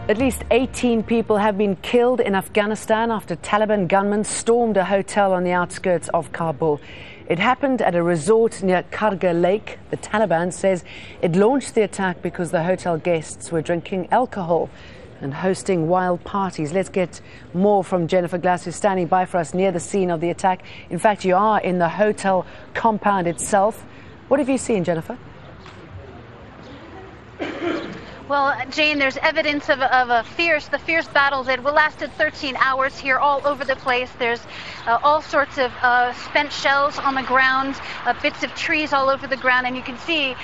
At least 18 people have been killed in Afghanistan after Taliban gunmen stormed a hotel on the outskirts of Kabul. It happened at a resort near Qargha Lake. The Taliban says it launched the attack because the hotel guests were drinking alcohol and hosting wild parties. Let's get more from Jennifer Glasse, who's standing by for us near the scene of the attack. In fact, you are in the hotel compound itself. What have you seen, Jennifer? Well, Jane, there's evidence of the fierce battles that lasted 13 hours here all over the place. There's all sorts of spent shells on the ground, bits of trees all over the ground, and you can see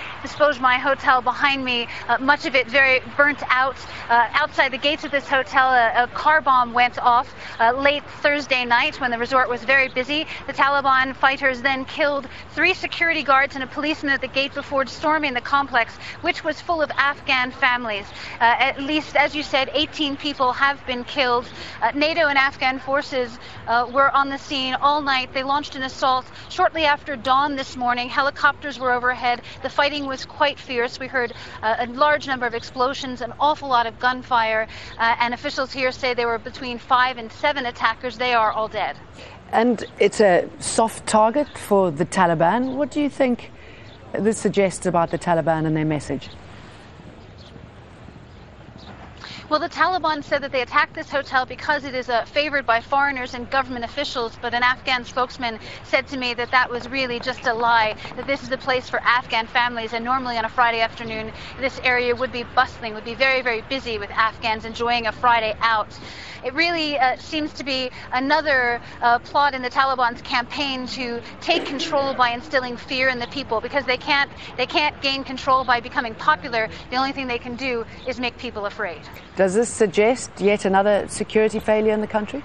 my hotel behind me, much of it very burnt out. Outside the gates of this hotel, a car bomb went off late Thursday night when the resort was very busy. The Taliban fighters then killed 3 security guards and a policeman at the gate before storming the complex, which was full of Afghan families. At least, as you said, 18 people have been killed. NATO and Afghan forces were on the scene all night. They launched an assault shortly after dawn this morning. Helicopters were overhead. The fighting was quite fierce. We heard a large number of explosions, an awful lot of gunfire, and officials here say there were between 5 and 7 attackers. They are all dead. And it's a soft target for the Taliban. What do you think this suggests about the Taliban and their message? Well, the Taliban said that they attacked this hotel because it is favored by foreigners and government officials, but an Afghan spokesman said to me that that was really just a lie, that this is a place for Afghan families, and normally on a Friday afternoon this area would be bustling, would be very, very busy with Afghans enjoying a Friday out. It really seems to be another plot in the Taliban's campaign to take control by instilling fear in the people, because they can't gain control by becoming popular. The only thing they can do is make people afraid. Does this suggest yet another security failure in the country?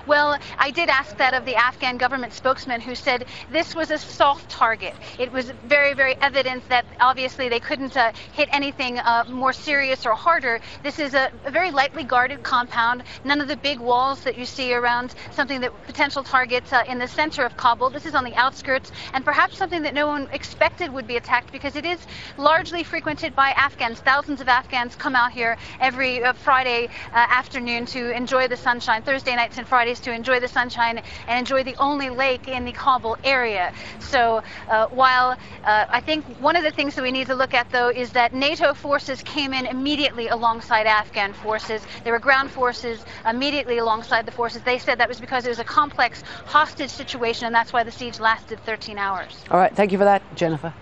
Well, I did ask that of the Afghan government spokesman, who said this was a soft target. It was very, very evident that obviously they couldn't hit anything more serious or harder. This is a very lightly guarded compound, none of the big walls that you see around something that potential targets in the center of Kabul. This is on the outskirts, and perhaps something that no one expected would be attacked, because it is largely frequented by Afghans. Thousands of Afghans come out here every Friday afternoon to enjoy the sunshine, Thursday nights and Fridays to enjoy the sunshine and enjoy the only lake in the Kabul area. So while I think one of the things that we need to look at, though, is that NATO forces came in immediately alongside Afghan forces. There were ground forces immediately alongside the forces. They said that was because it was a complex hostage situation, and that's why the siege lasted 13 hours. All right, thank you for that, Jennifer.